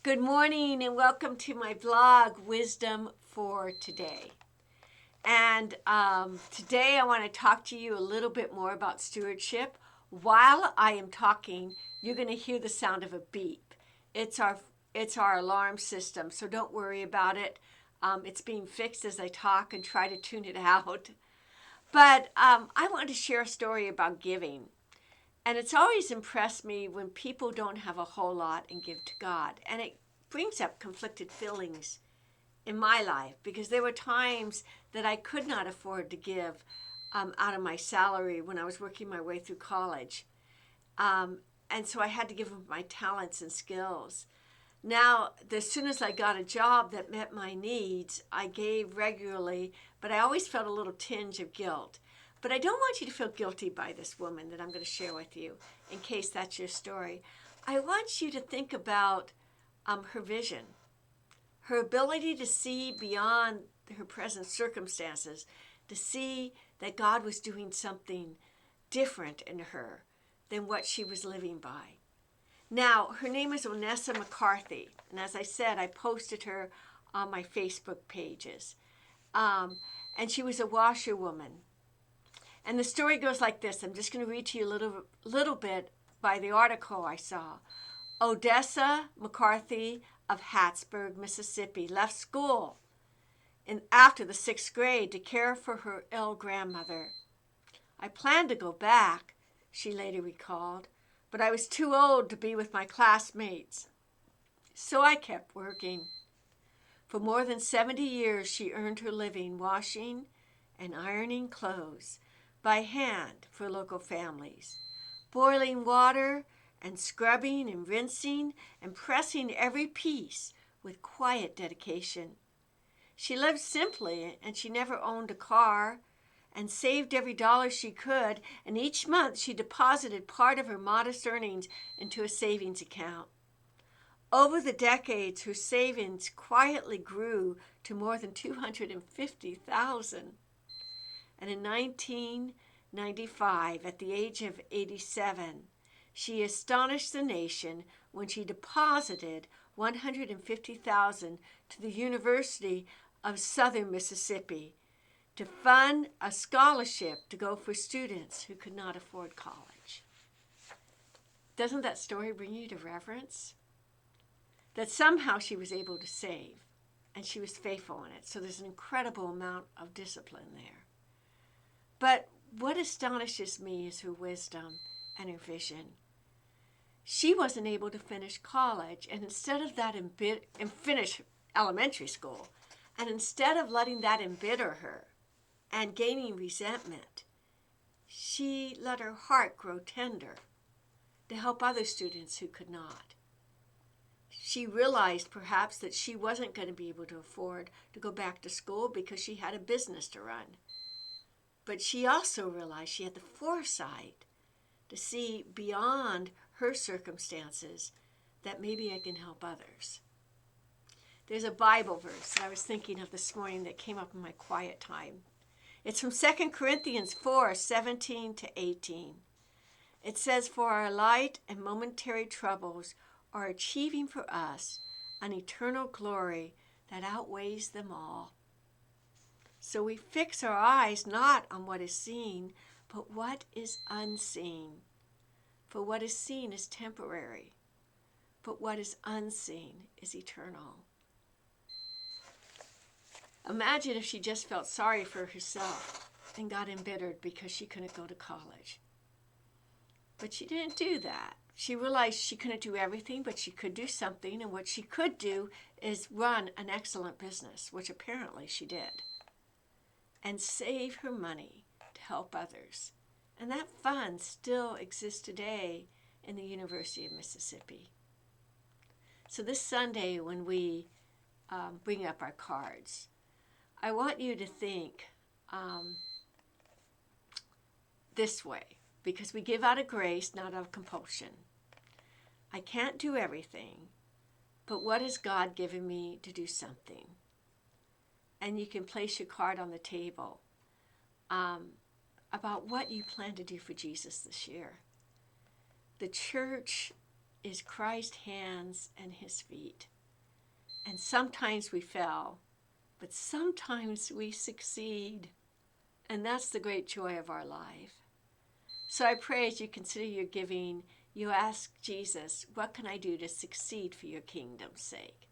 Good morning and welcome to my vlog, Wisdom for Today. And today I want to talk to you a little bit more about stewardship. While I am talking, you're going to hear the sound of a beep. It's our alarm system, so don't worry about it. It's being fixed as I talk and try to tune it out. But I want to share a story about giving. And it's always impressed me when people don't have a whole lot and give to God. And it brings up conflicted feelings in my life because there were times that I could not afford to give out of my salary when I was working my way through college. And so I had to give of my talents and skills. Now, as soon as I got a job that met my needs, I gave regularly, but I always felt a little tinge of guilt. But I don't want you to feel guilty by this woman that I'm going to share with you, in case that's your story. I want you to think about her vision, her ability to see beyond her present circumstances, to see that God was doing something different in her than what she was living by. Now, her name is Oseola McCarty, and as I said, I posted her on my Facebook pages. And she was a washerwoman. And the story goes like this. I'm just going to read to you a little bit by the article I saw. Oseola McCarty of Hattiesburg, Mississippi, left school after the 6th grade to care for her ill grandmother. I planned to go back, she later recalled, but I was too old to be with my classmates. So I kept working. For more than 70 years, she earned her living washing and ironing clothes by hand for local families, boiling water and scrubbing and rinsing and pressing every piece with quiet dedication. She lived simply, and she never owned a car, and saved every dollar she could, and each month she deposited part of her modest earnings into a savings account. Over the decades, her savings quietly grew to more than $250,000. And in 1995, at the age of 87, she astonished the nation when she deposited $150,000 to the University of Southern Mississippi to fund a scholarship to go for students who could not afford college. Doesn't that story bring you to reverence? That somehow she was able to save, and she was faithful in it. So there's an incredible amount of discipline there. But what astonishes me is her wisdom and her vision. She wasn't able to finish college, and instead of that and finish elementary school, and instead of letting that embitter her and gaining resentment, she let her heart grow tender to help other students who could not. She realized perhaps that she wasn't going to be able to afford to go back to school because she had a business to run. But she also realized she had the foresight to see beyond her circumstances that maybe I can help others. There's a Bible verse that I was thinking of this morning that came up in my quiet time. It's from 2 Corinthians 4:17-18. It says, "For our light and momentary troubles are achieving for us an eternal glory that outweighs them all." So we fix our eyes not on what is seen, but what is unseen. For what is seen is temporary, but what is unseen is eternal. Imagine if she just felt sorry for herself and got embittered because she couldn't go to college. But she didn't do that. She realized she couldn't do everything, but she could do something, and what she could do is run an excellent business, which apparently she did, and save her money to help others. And that fund still exists today in the University of Mississippi. So this Sunday, when we bring up our cards, I want you to think this way, because we give out of grace, not out of compulsion. I can't do everything, but what has God given me to do something? And you can place your card on the table about what you plan to do for Jesus this year. The church is Christ's hands and his feet. And sometimes we fail, but sometimes we succeed. And that's the great joy of our life. So I pray as you consider your giving, you ask Jesus, what can I do to succeed for your kingdom's sake?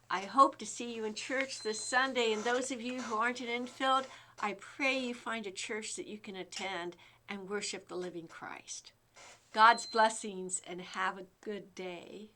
I hope to see you in church this Sunday. And those of you who aren't in Enfield, I pray you find a church that you can attend and worship the living Christ. God's blessings and have a good day.